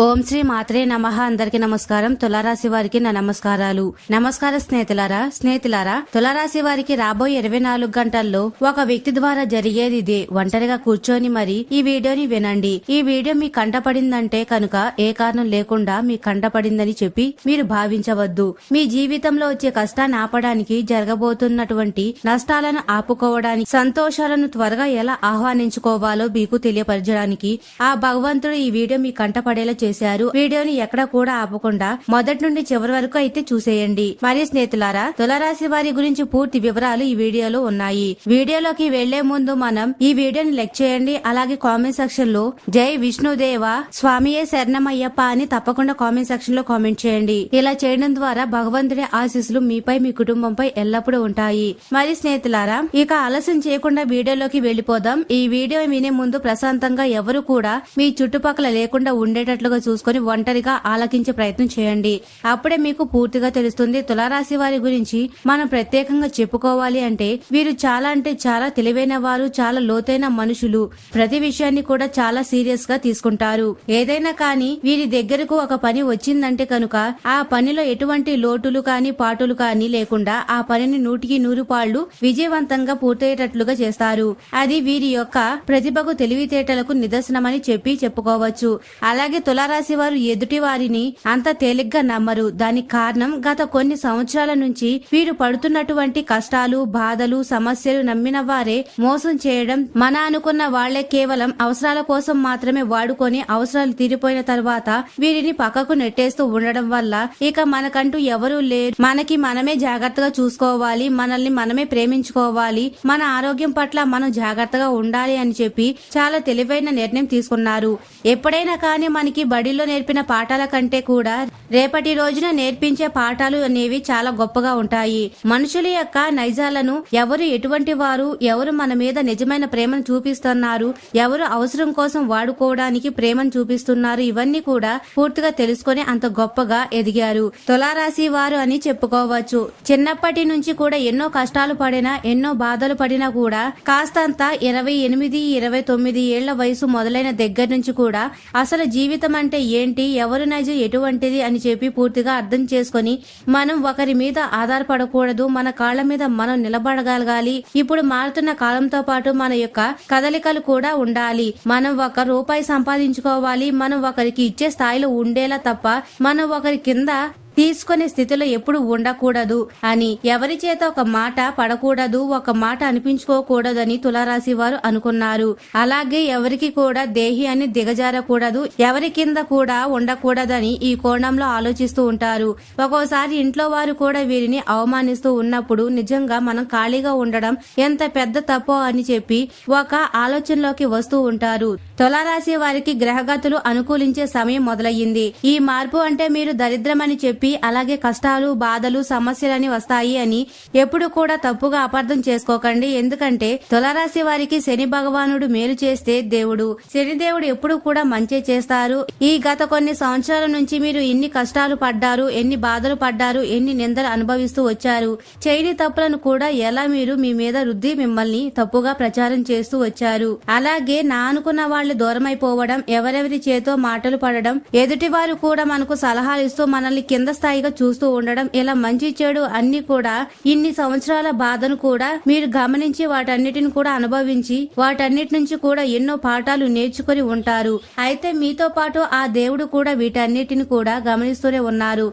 ఓం శ్రీ మాత్రే నమః. అందరికి నమస్కారం. తులారాశి వారికి నా నమస్కారాలు. నమస్కార స్నేహితులారా తులారాశి వారికి రాబోయే 24 గంటల్లో ఒక వ్యక్తి ద్వారా జరిగేది ఇదే. ఒంటరిగా కూర్చొని మరి ఈ వీడియోని వినండి. ఈ వీడియో మీ కంటపడిందంటే కనుక ఏ కారణం లేకుండా మీ కంటపడిందని చెప్పి మీరు భావించవద్దు. మీ జీవితంలో వచ్చే కష్టాన్ని ఆపడానికి, జరగబోతున్నటువంటి నష్టాలను ఆపుకోవడానికి, సంతోషాలను త్వరగా ఎలా ఆహ్వానించుకోవాలో మీకు తెలియపరచడానికి ఆ భగవంతుడు ఈ వీడియో మీ కంటపడేలా చేశారు. వీడియోని ఎక్కడ కూడా ఆపకుండా మొదటి నుండి చివరి వరకు అయితే చూసేయండి. మరి స్నేహితులారా, తులారాశి వారి గురించి పూర్తి వివరాలు ఈ వీడియోలో ఉన్నాయి. వీడియోలోకి వెళ్లే ముందు మనం ఈ వీడియోని లైక్ చేయండి. అలాగే కామెంట్ సెక్షన్ లో జై విష్ణుదేవ స్వామియే శరణమయ్యప్ప అని తప్పకుండా కామెంట్ సెక్షన్ లో కామెంట్ చేయండి. ఇలా చేయడం ద్వారా భగవంతుడి ఆశీస్సులు మీపై, మీ కుటుంబంపై ఎల్లప్పుడూ ఉంటాయి. మరి స్నేహితులారా, ఇక ఆలస్యం చేయకుండా వీడియోలోకి వెళ్లిపోదాం. ఈ వీడియో వినే ముందు ప్రశాంతంగా ఎవరు కూడా మీ చుట్టుపక్కల లేకుండా ఉండేటట్లుగా చూసుకొని ఒంటరిగా ఆలకించే ప్రయత్నం చేయండి. అప్పుడే మీకు పూర్తిగా తెలుస్తుంది. తులారాశి వారి గురించి మనం ప్రత్యేకంగా చెప్పుకోవాలి అంటే వీరు చాలా అంటే చాలా తెలివైన వారు, చాలా లోతైన మనుషులు. ప్రతి విషయాన్ని కూడా చాలా సీరియస్ గా తీసుకుంటారు. ఏదైనా కానీ వీరి దగ్గరకు ఒక పని వచ్చిందంటే కనుక ఆ పనిలో ఎటువంటి లోటులు కాని పాటులు కాని లేకుండా ఆ పనిని 100కి 100 పాళ్లు విజయవంతంగా పూర్తయ్యేటట్లుగా చేస్తారు. అది వీరి యొక్క ప్రతిభకు, తెలివితేటలకు నిదర్శనమని చెప్పుకోవచ్చు. అలాగే తులారాశి వారు ఎదుటి వారిని అంత తేలిగ్గా నమ్మరు. దానికి కారణం గత కొన్ని సంవత్సరాల నుంచి వీరు పడుతున్నటువంటి కష్టాలు, బాధలు, సమస్యలు నమ్మిన వారే మోసం చేయడం, మన అనుకున్న వాళ్లే కేవలం అవసరాల కోసం మాత్రమే వాడుకొని అవసరాలు తీరిపోయిన తర్వాత వీరిని పక్కకు నెట్టేస్తూ ఉండడం వల్ల ఇక మనకంటూ ఎవరూ లేరు, మనకి మనమే జాగ్రత్తగా చూసుకోవాలి, మనల్ని మనమే ప్రేమించుకోవాలి, మన ఆరోగ్యం పట్ల మనం జాగ్రత్తగా ఉండాలి అని చెప్పి చాలా తెలివైన నిర్ణయం తీసుకున్నారు. ఎప్పుడైనా కానీ మనకి బడిలో నేర్పిన పాఠాల కంటే కూడా రేపటి రోజున నేర్పించే పాఠాలు అనేవి చాలా గొప్పగా ఉంటాయి. మనుషుల యొక్క నైజాలను, ఎవరు ఎటువంటి వారు, ఎవరు మన మీద నిజమైన ప్రేమను చూపిస్తున్నారు, ఎవరు అవసరం కోసం వాడుకోవడానికి ప్రేమను చూపిస్తున్నారు, ఇవన్నీ కూడా పూర్తిగా తెలుసుకొని అంత గొప్పగా ఎదిగారు తులారాశి వారు అని చెప్పుకోవచ్చు. చిన్నప్పటి నుంచి కూడా ఎన్నో కష్టాలు పడినా, ఎన్నో బాధలు పడినా కూడా కాస్తంత 28, 29 ఏళ్ల వయసు మొదలైన దగ్గర నుంచి కూడా అసలు జీవితం అంటే ఏంటి, ఎవరు నైజం ఎటువంటిది అని చెప్పి పూర్తిగా అర్థం చేసుకుని మనం ఒకరి మీద ఆధారపడకూడదు, మన కాళ్ల మీద మనం నిలబడగలగాలి. ఇప్పుడు మారుతున్న కాలంతో పాటు మన యొక్క కదలికలు కూడా ఉండాలి. మనం ₹1 సంపాదించుకోవాలి, మనం ఒకరికి ఇచ్చే స్థాయిలో ఉండేలా తప్ప మనం ఒకరి కింద తీసుకునే స్థితిలో ఎప్పుడు ఉండకూడదు అని, ఎవరి చేత ఒక మాట పడకూడదు, ఒక మాట అనిపించుకోకూడదని తులారాశి వారు అనుకున్నారు. అలాగే ఎవరికి కూడా దేహి అని దిగజారకూడదు, ఎవరి కింద కూడా ఉండకూడదని ఈ కోణంలో ఆలోచిస్తూ ఉంటారు. ఒక్కోసారి ఇంట్లో వారు కూడా వీరిని అవమానిస్తూ ఉన్నప్పుడు నిజంగా మనం ఖాళీగా ఉండడం ఎంత పెద్ద తప్పో అని చెప్పి ఒక ఆలోచనలోకి వస్తూ ఉంటారు. తులారాశి వారికి గ్రహగతులు అనుకూలించే సమయం మొదలయ్యింది. ఈ మార్పు అంటే మీరు దరిద్రమని చెప్పి, అలాగే కష్టాలు, బాధలు, సమస్యలని వస్తాయి అని ఎప్పుడు కూడా తప్పుగా అపార్థం చేసుకోకండి. ఎందుకంటే తులారాశి వారికి శని భగవానుడు మేలు చేస్తే దేవుడు, శని దేవుడు ఎప్పుడు కూడా మంచి చేస్తారు. ఈ గత కొన్ని సంవత్సరాల నుంచి మీరు ఎన్ని కష్టాలు పడ్డారు, ఎన్ని బాధలు పడ్డారు, ఎన్ని నిందలు అనుభవిస్తూ వచ్చారు. చేయని తప్పులను కూడా ఎలా మీరు మీ మీద రుద్ది మిమ్మల్ని తప్పుగా ప్రచారం చేస్తూ వచ్చారు. అలాగే నా అనుకున్న వాళ్ళు దూరమైపోవడం, ఎవరెవరి చేతో మాటలు పడడం, ఎదుటి వారు కూడా మనకు సలహాలు ఇస్తూ మనల్ని కింద స్థాయిగా చూస్తూ ఉండడం, ఇలా మంచి చెడు అన్ని కూడా ఇన్ని సంవత్సరాల బాధను కూడా మీరు గమనించి వాటన్నిటిని కూడా అనుభవించి వాటన్నిటి నుంచి కూడా ఎన్నో పాఠాలు నేర్చుకుని ఉంటారు. అయితే మీతో పాటు ఆ దేవుడు కూడా వీటన్నిటిని కూడా గమనిస్తూనే ఉన్నారు.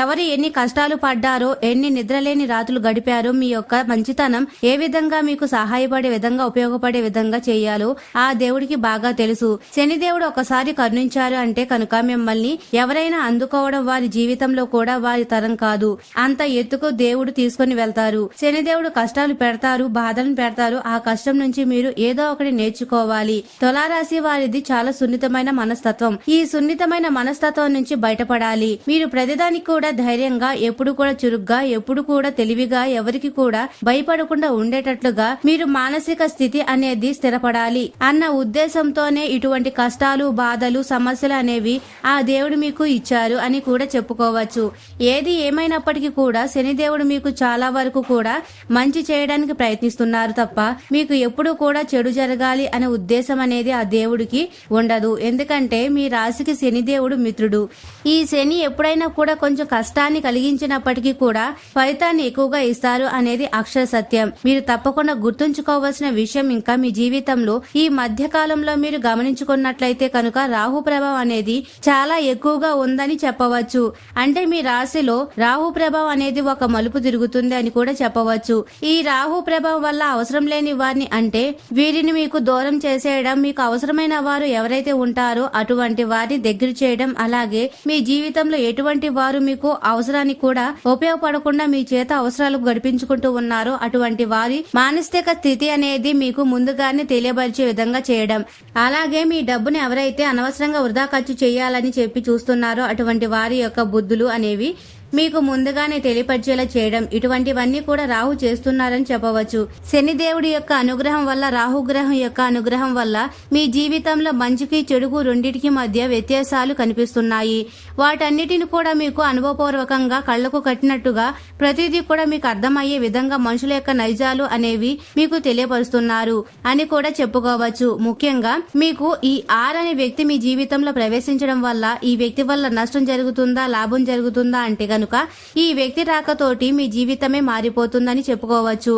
ఎవరు ఎన్ని కష్టాలు పడ్డారో, ఎన్ని నిద్రలేని రాత్రులు గడిపారో, మీ యొక్క మంచితనం ఏ విధంగా మీకు సహాయపడే విధంగా, ఉపయోగపడే విధంగా చేయాలో ఆ దేవుడికి బాగా తెలుసు. శనిదేవుడు ఒకసారి కరుణించారు అంటే కనుక మిమ్మల్ని ఎవరైనా అందుకోవడం వారి జీవితంలో కూడా వారి తరం కాదు. అంత ఎత్తుకు దేవుడు తీసుకుని వెళ్తారు. శనిదేవుడు కష్టాలు పెడతారు, బాధలను పెడతారు. ఆ కష్టం నుంచి మీరు ఏదో ఒకటి నేర్చుకోవాలి. తులారాశి వారిది చాలా సున్నితమైన మనస్తత్వం. ఈ సున్నితమైన మనస్తత్వం నుంచి బయటపడాలి. మీరు ప్రతిదానికి కూడా ధైర్యంగా, ఎప్పుడు కూడా చురుగ్గా, ఎప్పుడు కూడా తెలివిగా, ఎవరికి కూడా భయపడకుండా ఉండేటట్లుగా మీరు మానసిక స్థితి అనేది స్థిరపడాలి అన్న ఉద్దేశంతోనే ఇటువంటి కష్టాలు, బాధలు, సమస్యలు అనేవి ఆ దేవుడు మీకు ఇచ్చారు అని కూడా చెప్పుకోవచ్చు. చెప్పవచ్చు. ఏది ఏమైనప్పటికీ కూడా శనిదేవుడు మీకు చాలా వరకు కూడా మంచి చేయడానికి ప్రయత్నిస్తున్నారు తప్ప మీకు ఎప్పుడు కూడా చెడు జరగాలి అనే ఉద్దేశం అనేది ఆ దేవుడికి ఉండదు. ఎందుకంటే మీ రాశికి శనిదేవుడు మిత్రుడు. ఈ శని ఎప్పుడైనా కూడా కొంచెం కష్టాన్ని కలిగించినప్పటికీ కూడా ఫలితాన్ని ఎక్కువగా ఇస్తారు అనేది అక్షర సత్యం. మీరు తప్పకుండా గుర్తుంచుకోవాల్సిన విషయం ఇంకా మీ జీవితంలో ఈ మధ్య కాలంలో మీరు గమనించుకున్నట్లయితే కనుక రాహు ప్రభావం అనేది చాలా ఎక్కువగా ఉందని చెప్పవచ్చు. అంటే మీ రాశిలో రాహు ప్రభావం అనేది ఒక మలుపు తిరుగుతుంది అని కూడా చెప్పవచ్చు. ఈ రాహు ప్రభావం వల్ల అవసరం లేని వారిని అంటే వీరిని మీకు దూరం చేసేయడం, మీకు అవసరమైన వారు ఎవరైతే ఉంటారో అటువంటి వారిని దగ్గర చేయడం, అలాగే మీ జీవితంలో ఎటువంటి వారు మీకు అవసరానికి కూడా ఉపయోగపడకుండా మీ చేత అవసరాలు గడిపించుకుంటూ ఉన్నారో అటువంటి వారి మానసిక స్థితి అనేది మీకు ముందుగానే తెలియపరిచే విధంగా చేయడం, అలాగే మీ డబ్బుని ఎవరైతే అనవసరంగా వృధా ఖర్చు చేయాలని చెప్పి చూస్తున్నారో అటువంటి వారి యొక్క బుద్ధులు అనేవి మీకు ముందుగానే తెలియపరిచేలా చేయడం, ఇటువంటివన్నీ కూడా రాహు చేస్తున్నారని చెప్పవచ్చు. శనిదేవుడి యొక్క అనుగ్రహం వల్ల, రాహుగ్రహం యొక్క అనుగ్రహం వల్ల మీ జీవితంలో మంచికి చెడుకు రెండింటికి మధ్య వ్యత్యాసాలు కనిపిస్తున్నాయి. వాటన్నిటిని కూడా మీకు అనుభవపూర్వకంగా కళ్లకు కట్టినట్టుగా ప్రతిదీ కూడా మీకు అర్థమయ్యే విధంగా మనుషుల యొక్క నైజాలు అనేవి మీకు తెలియపరుస్తున్నారు అని కూడా చెప్పుకోవచ్చు. ముఖ్యంగా మీకు ఈ అనే వ్యక్తి మీ జీవితంలో ప్రవేశించడం వల్ల ఈ వ్యక్తి వల్ల నష్టం జరుగుతుందా, లాభం జరుగుతుందా అంటే కనుక ఈ వ్యక్తి రాకతోటి మీ జీవితమే మారిపోతుందని చెప్పుకోవచ్చు.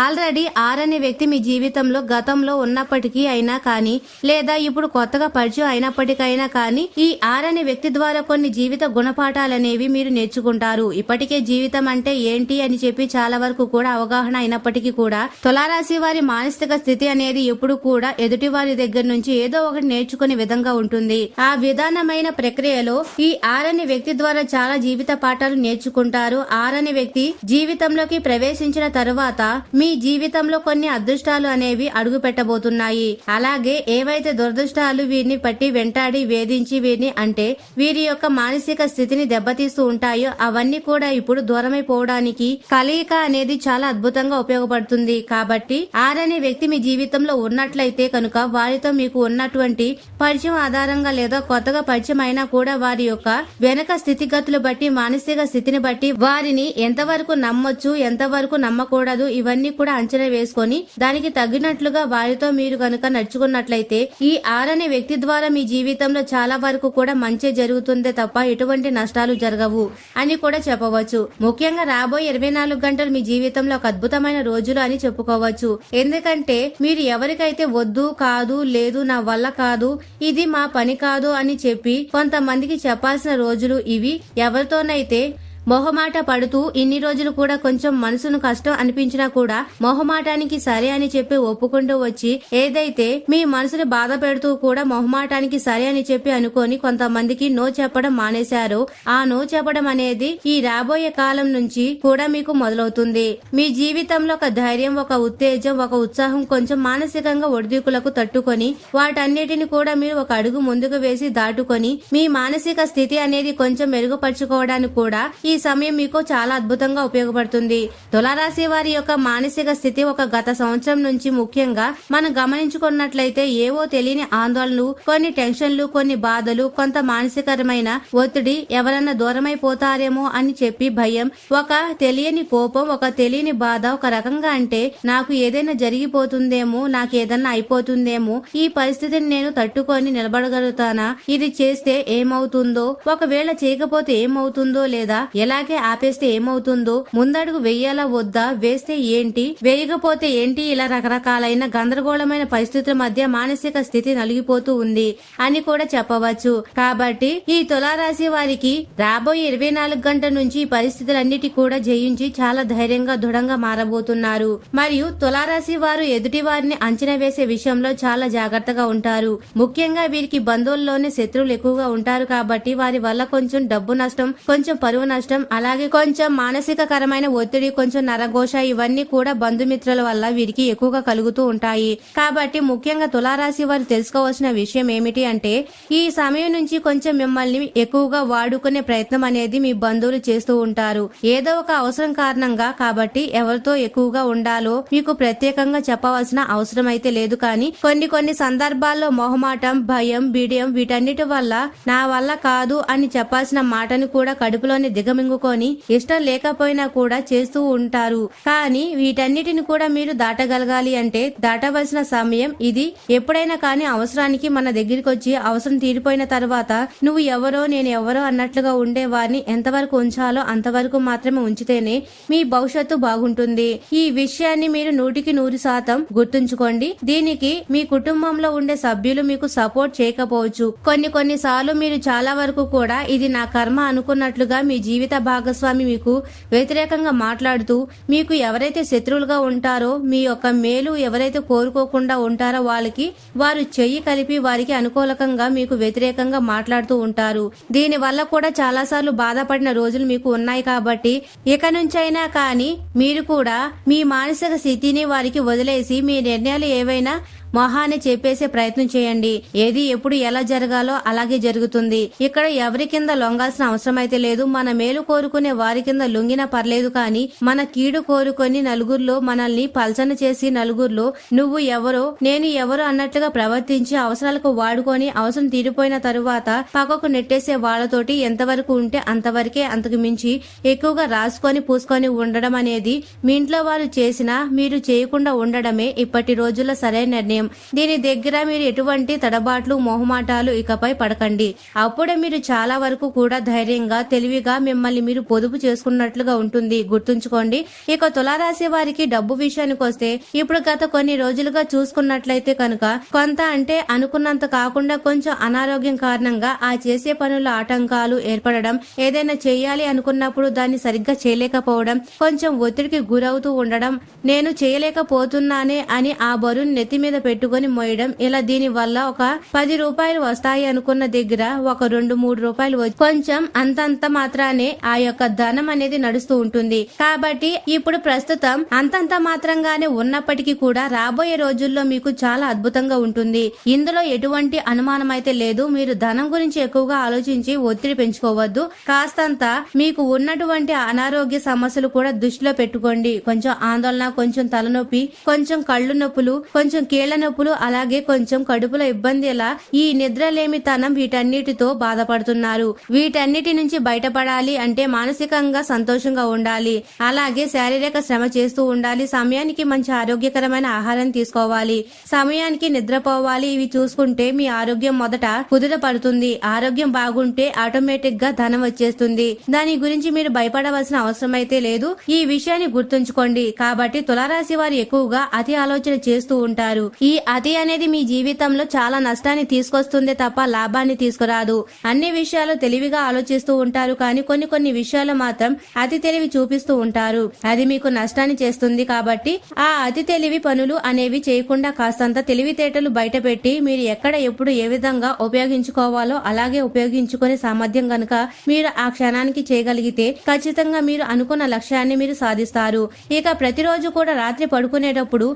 ఆల్రెడీ అనే వ్యక్తి మీ జీవితంలో గతంలో ఉన్నప్పటికీ అయినా కానీ, లేదా ఇప్పుడు కొత్తగా పరిచయం అయినప్పటికైనా కానీ ఈ అనే వ్యక్తి ద్వారా కొన్ని జీవిత గుణపాఠాలనేవి మీరు నేర్చుకుంటారు. ఇప్పటికే జీవితం అంటే ఏంటి అని చెప్పి చాలా వరకు కూడా అవగాహన అయినప్పటికీ కూడా తులారాశి వారి మానసిక స్థితి అనేది ఎప్పుడు కూడా ఎదుటి వారి దగ్గర నుంచి ఏదో ఒకటి నేర్చుకునే విధంగా ఉంటుంది. ఆ విధానమైన ప్రక్రియలో ఈ అనే వ్యక్తి ద్వారా చాలా జీవిత పాఠాలు నేర్చుకుంటారు. అనే వ్యక్తి జీవితంలోకి ప్రవేశించిన తరువాత మీ జీవితంలో కొన్ని అదృష్టాలు అనేవి అడుగు పెట్టబోతున్నాయి. అలాగే ఏవైతే దురదృష్టాలు వీరిని పట్టి వెంటాడి వేధించి వీరిని అంటే వీరి యొక్క మానసిక స్థితిని దెబ్బతీస్తూ ఉంటాయో అవన్నీ కూడా ఇప్పుడు దూరమైపోవడానికి కలయిక అనేది చాలా అద్భుతంగా ఉపయోగపడుతుంది. కాబట్టి అనే వ్యక్తి మీ జీవితంలో ఉన్నట్లయితే కనుక వారితో మీకు ఉన్నటువంటి పరిచయం ఆధారంగా లేదా కొత్తగా పరిచయం అయినా కూడా వారి యొక్క వెనక స్థితిగతులు బట్టి, మానసిక స్థితిని బట్టి వారిని ఎంతవరకు నమ్మొచ్చు, ఎంతవరకు నమ్మకూడదు ఇవన్నీ కూడా అంచనా వేసుకొని దానికి తగినట్లుగా వారితో మీరు కనుక నడుచుకున్నట్లయితే ఈ అనే వ్యక్తి ద్వారా మీ జీవితంలో చాలా వరకు కూడా మంచి జరుగుతుందే తప్ప ఎటువంటి నష్టాలు జరగవు అని కూడా చెప్పవచ్చు. ముఖ్యంగా రాబోయే 24 గంటలు మీ జీవితంలో ఒక అద్భుతమైన రోజులు అని చెప్పుకోవచ్చు. ఎందుకంటే మీరు ఎవరికైతే వద్దు, కాదు, లేదు, నా వల్ల కాదు, ఇది మా పని కాదు అని చెప్పి కొంతమందికి చెప్పాల్సిన రోజులు ఇవి. ఎవరితోనైతే మొహమాట పడుతూ ఇన్ని రోజులు కూడా కొంచెం మనసును కష్టం అనిపించినా కూడా మొహమాటానికి సరే అని చెప్పి ఒప్పుకుంటూ వచ్చి ఏదైతే మీ మనసుని బాధ పెడుతూ కూడా మొహమాటానికి సరే అని చెప్పి అనుకొని కొంతమందికి నో చెప్పడం మానేశారో ఆ నో చెప్పడం అనేది ఈ రాబోయే కాలం నుంచి కూడా మీకు మొదలవుతుంది. మీ జీవితంలో ఒక ధైర్యం, ఒక ఉత్తేజం, ఒక ఉత్సాహం, కొంచెం మానసికంగా ఒడిదుడుకులకు తట్టుకొని వాటన్నిటిని కూడా మీరు ఒక అడుగు ముందుకు వేసి దాటుకొని మీ మానసిక స్థితి అనేది కొంచెం మెరుగుపరుచుకోవడానికి కూడా ఈ సమయం మీకు చాలా అద్భుతంగా ఉపయోగపడుతుంది. తులారాశి వారి యొక్క మానసిక స్థితి ఒక గత సంవత్సరం నుంచి ముఖ్యంగా మనం గమనించుకున్నట్లయితే ఏవో తెలియని ఆందోళనలు, కొన్ని టెన్షన్లు, కొన్ని బాధలు, కొంత మానసికరమైన ఒత్తిడి, ఎవరన్నా దూరమైపోతారేమో అని చెప్పి భయం, ఒక తెలియని కోపం, ఒక తెలియని బాధ, ఒక రకంగా అంటే నాకు ఏదైనా జరిగిపోతుందేమో, నాకు ఏదన్నా అయిపోతుందేమో, ఈ పరిస్థితిని నేను తట్టుకొని నిలబడగలుగుతానా, ఇది చేస్తే ఏమవుతుందో, ఒకవేళ చేయకపోతే ఏమవుతుందో, లేదా ఎలాగే ఆపేస్తే ఏమవుతుందో, ముందడుగు వెయ్యాలా వద్దా, వేస్తే ఏంటి, వేయకపోతే ఏంటి, ఇలా రకరకాలైన గందరగోళమైన పరిస్థితుల మధ్య మానసిక స్థితి నలిగిపోతూ ఉంది అని కూడా చెప్పవచ్చు. కాబట్టి ఈ తులారాశి వారికి రాబోయే 24 గంటల నుంచి ఈ పరిస్థితులన్నిటి కూడా జయించి చాలా ధైర్యంగా, దృఢంగా మారబోతున్నారు. మరియు తులారాశి వారు ఎదుటి వారిని అంచనా వేసే విషయంలో చాలా జాగ్రత్తగా ఉంటారు. ముఖ్యంగా వీరికి బంధువుల్లోనే శత్రువులు ఎక్కువగా ఉంటారు కాబట్టి వారి వల్ల కొంచెం డబ్బు నష్టం, కొంచెం పరువు నష్టం నష్టం, అలాగే కొంచెం మానసికకరమైన ఒత్తిడి, కొంచెం నరఘోష ఇవన్నీ కూడా బంధుమిత్రుల వల్ల వీరికి ఎక్కువగా కలుగుతూ ఉంటాయి. కాబట్టి ముఖ్యంగా తులారాశి వారు తెలుసుకోవాల్సిన విషయం ఏమిటి అంటే ఈ సమయం నుంచి కొంచెం మిమ్మల్ని ఎక్కువగా వాడుకునే ప్రయత్నం అనేది మీ బంధువులు చేస్తూ ఉంటారు. ఏదో ఒక అవసరం కారణంగా. కాబట్టి ఎవరితో ఎక్కువగా ఉండాలో మీకు ప్రత్యేకంగా చెప్పవలసిన అవసరం అయితే లేదు. కానీ కొన్ని సందర్భాల్లో మొహమాటం, భయం, బిడియం వీటన్నిటి వల్ల నా వల్ల కాదు అని చెప్పాల్సిన మాటను కూడా కడుపులోని దిగమింగుకొని ఇష్టం లేకపోయినా కూడా చేస్తూ ఉంటారు. కానీ వీటన్నిటిని కూడా మీరు దాటగలగాలి అంటే దాటవలసిన సమయం ఇది. ఎప్పుడైనా కానీ అవసరానికి మన దగ్గరికి వచ్చి అవసరం తీరిపోయిన తర్వాత నువ్వు ఎవరో నేను ఎవరో అన్నట్లుగా ఉండే వారిని ఎంతవరకు ఉంచాలో అంతవరకు మాత్రమే ఉంచితేనే మీ భవిష్యత్తు బాగుంటుంది. ఈ విషయాన్ని మీరు 100% గుర్తుంచుకోండి. దీనికి మీ కుటుంబంలో ఉండే సభ్యులు మీకు సపోర్ట్ చేయకపోవచ్చు. కొన్నిసార్లు మీరు చాలా వరకు కూడా ఇది నా కర్మ అనుకున్నట్లుగా మీ జీవిత భాగస్వామి మీకు వ్యతిరేకంగా మాట్లాడుతూ మీకు ఎవరైతే శత్రువులుగా ఉంటారో, మీ యొక్క మేలు ఎవరైతే కోరుకోకుండా ఉంటారో వాళ్ళకి వారు చెయ్యి కలిపి వారికి అనుకూలకంగా మీకు వ్యతిరేకంగా మాట్లాడుతూ ఉంటారు. దీని వల్ల కూడా చాలా సార్లు బాధపడిన రోజులు మీకు ఉన్నాయి. కాబట్టి ఇక నుంచైనా కానీ మీరు కూడా మీ మానసిక స్థితిని వారికి వదిలేసి మీ నిర్ణయాలు ఏవైనా మొహాన్ని చెప్పేసే ప్రయత్నం చేయండి. ఏది ఎప్పుడు ఎలా జరగాలో అలాగే జరుగుతుంది. ఇక్కడ ఎవరి కింద లొంగాల్సిన అవసరం అయితే లేదు. మన మేలు కోరుకునే వారి కింద లొంగినా పర్లేదు. కానీ మన కీడు కోరుకొని నలుగురిలో మనల్ని పల్చన చేసి నలుగురిలో నువ్వు ఎవరో నేను ఎవరో అన్నట్లుగా ప్రవర్తించి అవసరాలకు వాడుకొని అవసరం తీరిపోయిన తరువాత పక్కకు నెట్టేసే వాళ్లతోటి ఎంతవరకు ఉంటే అంతవరకే, అంతకు మించి ఎక్కువగా రాసుకొని పూసుకొని ఉండడం అనేది మీ ఇంట్లో వారు చేసినా మీరు చేయకుండా ఉండడమే ఇప్పటి రోజుల్లో సరైన నిర్ణయం. దీని దగ్గర మీరు ఎటువంటి తడబాట్లు, మొహమాటాలు ఇకపై పడకండి. అప్పుడే మీరు చాలా వరకు కూడా ధైర్యంగా, తెలివిగా మిమ్మల్ని మీరు పొదుపు చేసుకున్నట్లుగా ఉంటుంది. గుర్తుంచుకోండి. ఇక తులారాశి వారికి డబ్బు విషయానికి వస్తే ఇప్పుడు గత కొన్ని రోజులుగా చూసుకున్నట్లయితే కనుక కొంత అంటే అనుకున్నంత కాకుండా కొంచెం అనారోగ్యం కారణంగా ఆ చేసే పనుల ఆటంకాలు ఏర్పడడం, ఏదైనా చేయాలి అనుకున్నప్పుడు దాన్ని సరిగ్గా చేయలేకపోవడం, కొంచెం ఒత్తిడికి గురవుతూ ఉండడం, నేను చేయలేకపోతున్నానే అని ఆ బరువును నెత్తి మీద పెట్టుకుని మోయడం. ఇలా దీని వల్ల ఒక 10 రూపాయలు వస్తాయి అనుకున్న దగ్గర ఒక 2-3 రూపాయలు వచ్చి కొంచెం అంతంత మాత్రానే ఆ యొక్క ధనం అనేది నడుస్తూ ఉంటుంది. కాబట్టి ఇప్పుడు ప్రస్తుతం అంతంత మాత్రంగానే ఉన్నప్పటికీ కూడా రాబోయే రోజుల్లో మీకు చాలా అద్భుతంగా ఉంటుంది. ఇందులో ఎటువంటి అనుమానం అయితే లేదు. మీరు ధనం గురించి ఎక్కువగా ఆలోచించి ఒత్తిడి పెంచుకోవద్దు. కాస్తంత మీకు ఉన్నటువంటి అనారోగ్య సమస్యలు కూడా దృష్టిలో పెట్టుకోండి. కొంచెం ఆందోళన, కొంచెం తలనొప్పి, కొంచెం కళ్ళు నొప్పులు, కొంచెం కీళ్ల నొప్పులు, అలాగే కొంచెం కడుపులో ఇబ్బంది, ఇలా ఈ నిద్రలేమితనం వీటన్నిటితో బాధపడుతున్నారు. వీటన్నిటి నుంచి బయటపడాలి అంటే మానసికంగా సంతోషంగా ఉండాలి. అలాగే శారీరక శ్రమ చేస్తూ ఉండాలి. సమయానికి మంచి ఆరోగ్యకరమైన ఆహారం తీసుకోవాలి. సమయానికి నిద్రపోవాలి. ఇవి చూసుకుంటే మీ ఆరోగ్యం మొదట కుదుట పడుతుంది. ఆరోగ్యం బాగుంటే ఆటోమేటిక్ గా ధనం వచ్చేస్తుంది. దాని గురించి మీరు భయపడవలసిన అవసరం అయితే లేదు. ఈ విషయాన్ని గుర్తుంచుకోండి. కాబట్టి తులారాశి వారు ఎక్కువగా అతి ఆలోచన చేస్తూ ఉంటారు. ఈ అతి అనేది మీ జీవితంలో చాలా నష్టాన్ని తీసుకొస్తుంది తప్ప లాభాన్ని తీసుకురాదు. అన్ని విషయాలు తెలివిగా ఆలోచిస్తూ ఉంటారు. కానీ కొన్ని విషయాలు మాత్రం అతి తెలివి చూపిస్తూ ఉంటారు. అది మీకు నష్టాన్ని చేస్తుంది. కాబట్టి ఆ అతి తెలివి పనులు అనేవి చేయకుండా కాస్తంత తెలివితేటలు బయట పెట్టి మీరు ఎక్కడ ఎప్పుడు ఏ విధంగా ఉపయోగించుకోవాలో అలాగే ఉపయోగించుకునే సామర్థ్యం గనుక మీరు ఆ క్షణానికి చేయగలిగితే ఖచ్చితంగా మీరు అనుకున్న లక్ష్యాన్ని మీరు సాధిస్తారు. ఇక ప్రతిరోజు కూడా రాత్రి పడుకునేటప్పుడు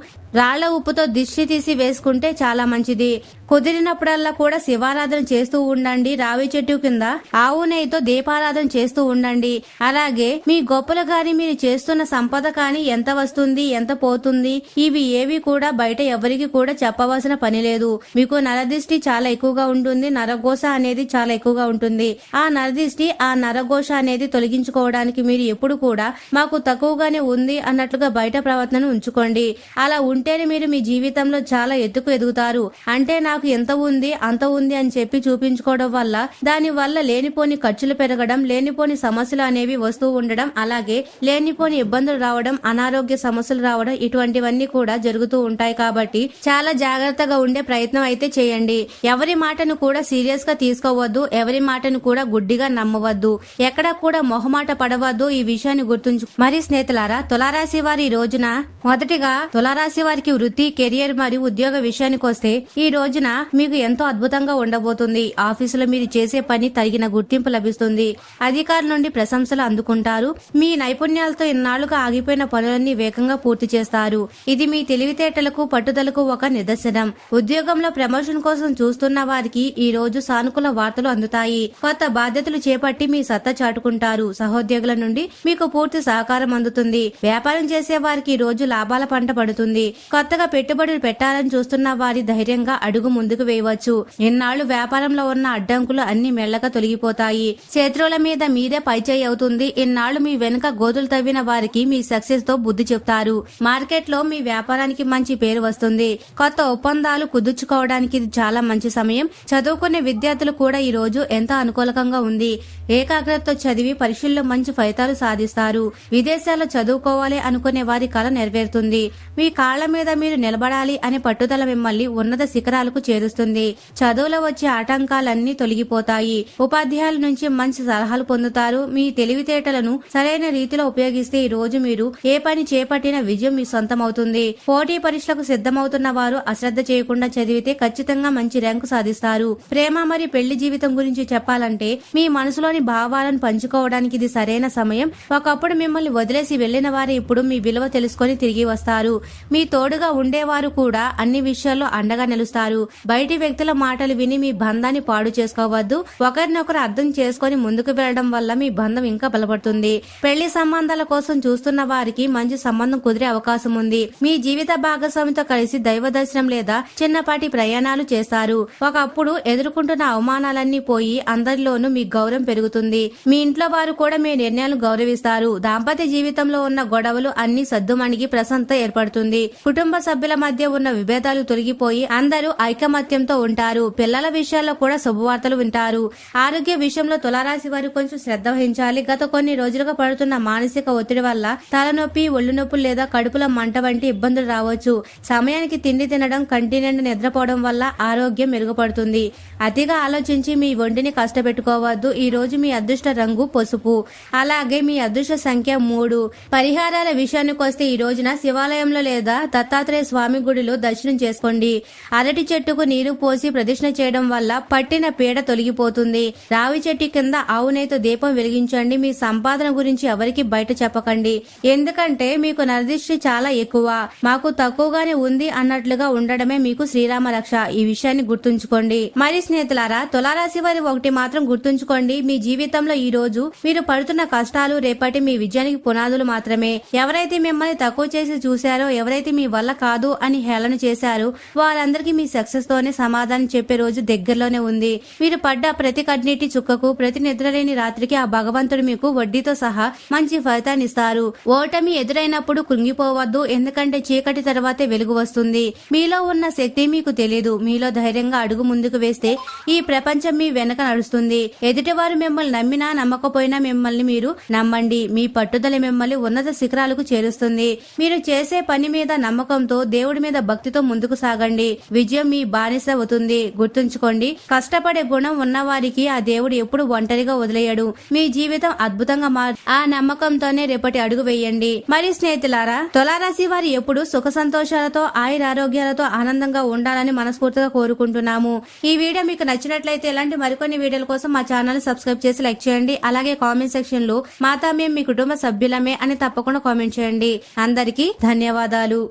రాళ్ల ఉప్పుతో దిష్టి తీసి వేసుకుంటే చాలా మంచిది. కుదిరినప్పుడల్లా కూడా శివారాధన చేస్తూ ఉండండి. రావి చెట్టు కింద ఆవు నెయ్యితో దీపారాధన చేస్తూ ఉండండి. అలాగే మీ గొప్పలు గాని మీరు చేస్తున్న సంపద కాని ఎంత వస్తుంది, ఎంత పోతుంది, ఇవి ఏవి కూడా బయట ఎవరికి కూడా చెప్పవలసిన పని లేదు. మీకు నరదిష్టి చాలా ఎక్కువగా ఉంటుంది. నరఘోష అనేది చాలా ఎక్కువగా ఉంటుంది. ఆ నరదిష్టి, ఆ నరఘోష అనేది తొలగించుకోవడానికి మీరు ఎప్పుడు కూడా మాకు తక్కువగానే ఉంది అన్నట్లుగా బయట ప్రవర్తన ఉంచుకోండి. అలా ఉంటేనే మీరు మీ జీవితంలో చాలా ఎత్తుకు ఎదుగుతారు. అంటే నాకు ఎంత ఉంది అంత ఉంది అని చెప్పి చూపించుకోవడం వల్ల దాని వల్ల లేనిపోని ఖర్చులు పెరగడం, లేనిపోని సమస్యలు అనేవి వస్తూ ఉండడం, అలాగే లేనిపోని ఇబ్బందులు రావడం, అనారోగ్య సమస్యలు రావడం ఇటువంటివన్నీ కూడా జరుగుతూ ఉంటాయి. కాబట్టి చాలా జాగ్రత్తగా ఉండే ప్రయత్నం అయితే చేయండి. ఎవరి మాటను కూడా సీరియస్ గా తీసుకోవద్దు. ఎవరి మాటను కూడా గుడ్డిగా నమ్మవద్దు. ఎక్కడ కూడా మొహమాట పడవద్దు. ఈ విషయాన్ని గుర్తుంచు. మరి స్నేహితులారా, తులారాశి వారి రోజున మొదటిగా తులారాశి వారికి వృత్తి, కెరియర్ మరియు ఉద్యోగ విషయానికి వస్తే ఈ రోజున రోజున మీకు ఎంతో అద్భుతంగా ఉండబోతుంది. ఆఫీసులో మీరు చేసే పని తగిన గుర్తింపు లభిస్తుంది. అధికారుల నుండి ప్రశంసలు అందుకుంటారు. మీ నైపుణ్యాలతో ఇన్నాళ్లుగా ఆగిపోయిన పనులన్నీ వేగంగా పూర్తి చేస్తారు. ఇది మీ తెలివితేటలకు పట్టుదలకు ఒక నిదర్శనం. ఉద్యోగంలో ప్రమోషన్ కోసం చూస్తున్న వారికి ఈ రోజు సానుకూల వార్తలు అందుతాయి. కొత్త బాధ్యతలు చేపట్టి మీ సత్తా చాటుకుంటారు. సహోద్యోగుల నుండి మీకు పూర్తి సహకారం అందుతుంది. వ్యాపారం చేసే వారికి ఈ రోజు లాభాల పంట పడుతుంది. కొత్తగా పెట్టుబడులు పెట్టాలని చూస్తున్న వారి ధైర్యంగా అడుగు ముందుకు వేయవచ్చు. ఇన్నాళ్లు వ్యాపారంలో ఉన్న అడ్డంకులు అన్ని మెల్లగా తొలగిపోతాయి. శత్రువుల మీద మీదే పైచేయి అవుతుంది. ఇన్నాళ్లు మీ వెనుక గోతులు తవ్విన వారికి మీ సక్సెస్ తో బుద్ధి చెప్తారు. మార్కెట్ లో మీ వ్యాపారానికి మంచి పేరు వస్తుంది. కొత్త ఒప్పందాలు కుదుర్చుకోవడానికి ఇది చాలా మంచి సమయం. చదువుకునే విద్యార్థులు కూడా ఈ రోజు ఎంతో అనుకూలంగా ఉంది. ఏకాగ్రతతో చదివి పరీక్షల్లో మంచి ఫలితాలు సాధిస్తారు. విదేశాల్లో చదువుకోవాలి అనుకునే వారి కల నెరవేరుతుంది. మీ కాళ్ల మీద మీరు నిలబడాలి అనే పట్టుదల మిమ్మల్ని ఉన్నత శిఖరాలకు చేరుస్తుంది. చదువులో వచ్చే ఆటంకాలన్నీ తొలగిపోతాయి. ఉపాధ్యాయుల నుంచి మంచి సలహాలు పొందుతారు. మీ తెలివితేటలను సరైన రీతిలో ఉపయోగిస్తే ఈ రోజు మీరు ఏ పని చేపట్టిన విజయం మీ సొంతమవుతుంది. పోటీ పరీక్షలకు సిద్ధమవుతున్న వారు అశ్రద్ధ చేయకుండా చదివితే ఖచ్చితంగా మంచి ర్యాంకు సాధిస్తారు. ప్రేమ మరియు పెళ్లి జీవితం గురించి చెప్పాలంటే మీ మనసులోని భావాలను పంచుకోవడానికి ఇది సరైన సమయం. ఒకప్పుడు మిమ్మల్ని వదిలేసి వెళ్లిన వారు ఇప్పుడు మీ విలువ తెలుసుకొని తిరిగి వస్తారు. మీ తోడుగా ఉండేవారు కూడా అన్ని విషయాల్లో అండగా నిలుస్తారు. బయటి వ్యక్తుల మాటలు విని మీ బంధాన్ని పాడు చేసుకోవద్దు. ఒకరినొకరు అర్థం చేసుకుని ముందుకు వెళ్లడం వల్ల మీ బంధం ఇంకా బలపడుతుంది. పెళ్లి సంబంధాల కోసం చూస్తున్న వారికి మంచి సంబంధం కుదిరే అవకాశం ఉంది. మీ జీవిత భాగస్వామితో కలిసి దైవ దర్శనం లేదా చిన్నపాటి ప్రయాణాలు చేస్తారు. ఒకప్పుడు ఎదుర్కొంటున్న అవమానాలన్నీ పోయి అందరిలోనూ మీ గౌరవం పెరుగుతుంది. మీ ఇంట్లో వారు కూడా మీ నిర్ణయాలను గౌరవిస్తారు. దాంపత్య జీవితంలో ఉన్న గొడవలు అన్ని సద్దుమణిగి ప్రశాంతత ఏర్పడుతుంది. కుటుంబ సభ్యుల మధ్య ఉన్న విభేదాలు తొలగిపోయి అందరూ ఐకమత్యంతో ఉంటారు. పిల్లల విషయాల్లో కూడా శుభవార్తలు వింటారు. ఆరోగ్య విషయంలో తులారాశి వారు కొంచెం శ్రద్ధ వహించాలి. గత కొన్ని రోజులుగా పడుతున్న మానసిక ఒత్తిడి వల్ల తలనొప్పి, ఒళ్ళు నొప్పులు లేదా కడుపులో మంట వంటి ఇబ్బందులు రావచ్చు. సమయానికి తిండి తినడం, కంటి నిండా నిద్రపోవడం వల్ల ఆరోగ్యం మెరుగుపడుతుంది. అతిగా ఆలోచించి మీ ఒంటిని కష్టపెట్టుకోవద్దు. ఈ రోజు మీ అదృష్ట రంగు పసుపు. అలాగే మీ అదృష్ట సంఖ్య 3. పరిహారాల విషయానికి వస్తే ఈ రోజున శివాలయంలో లేదా దత్తాత్రేయ స్వామి గుడిలో దర్శనం చేసుకోండి. అరటి చెట్టుకు నీరు పోసి ప్రదక్షిణ చేయడం వల్ల పట్టిన పీడ తొలగిపోతుంది. రావి చెట్టు కింద ఆవు నెయ్యితో దీపం వెలిగించండి. మీ సంపాదన గురించి ఎవరికి బయట చెప్పకండి. ఎందుకంటే మీకు నరదిష్టి చాలా ఎక్కువ. మాకు తక్కువగానే ఉంది అన్నట్లుగా ఉండడమే మీకు శ్రీరామ రక్ష. ఈ విషయాన్ని గుర్తుంచుకోండి. మరి స్నేహితులారా, తులారాశి వారి ఒకటి మాత్రం గుర్తుంచుకోండి. మీ జీవితంలో ఈ రోజు మీరు పడుతున్న కష్టాలు రేపటి మీ విజయానికి పునాదులు మాత్రమే. ఎవరైతే మిమ్మల్ని తక్కువ చేసి చూశారో, ఎవరైతే మీ వల్ల కాదు అని హేళన చేశారో వారందరికీ మీ సక్సెస్ తోనే సమాధానం చెప్పే రోజు దగ్గరలోనే ఉంది. మీరు పడ్డ ప్రతి కన్నీటి చుక్కకు, ప్రతి నిద్రలేని రాత్రికి ఆ భగవంతుడు మీకు వడ్డీతో సహా మంచి ఫలితాన్ని ఇస్తారు. ఓటమి ఎదురైనప్పుడు కృంగిపోవద్దు. ఎందుకంటే చీకటి తర్వాతే వెలుగు వస్తుంది. మీలో ఉన్న శక్తి మీకు తెలియదు. మీలో ధైర్యంగా అడుగు ముందుకు వేస్తే ఈ ప్రపంచం మీ వెనక నడుస్తుంది. ఎదుటివారు మిమ్మల్ని నమ్మినా నమ్మకపోయినా మిమ్మల్ని మీరు నమ్మండి. మీ పట్టుదల మిమ్మల్ని ఉన్నత శిఖరాలకు చేరుస్తుంది. మీరు చేసే పని మీద నమ్మకంతో, దేవుడి మీద భక్తితో ముందుకు సాగండి. విజయం మీ బానిస అవుతుంది. గుర్తుంచుకోండి, కష్టపడే గుణం ఉన్నవారికి ఆ దేవుడు ఎప్పుడు ఒంటరిగా వదిలేయడు. మీ జీవితం అద్భుతంగా ఆ నమ్మకంతోనే రేపటి అడుగు వేయండి. మరి స్నేహితులారా, తులారాశి వారు ఎప్పుడు సుఖ సంతోషాలతో, ఆయురారోగ్యాలతో ఆనందంగా ఉండాలని మనస్ఫూర్తిగా కోరుకుంటున్నాము. ఈ వీడియో మీకు నచ్చినట్లయితే ఇలాంటి మరికొన్ని వీడియోల కోసం మా ఛానల్ సబ్స్క్రైబ్ చేసి లైక్ చేయండి. అలాగే కామెంట్ సెక్షన్ లో మాతా మేము మీ కుటుంబ సభ్యులమే అని తప్పకుండా కామెంట్ చేయండి. అందరికీ ధన్యవాదాలు.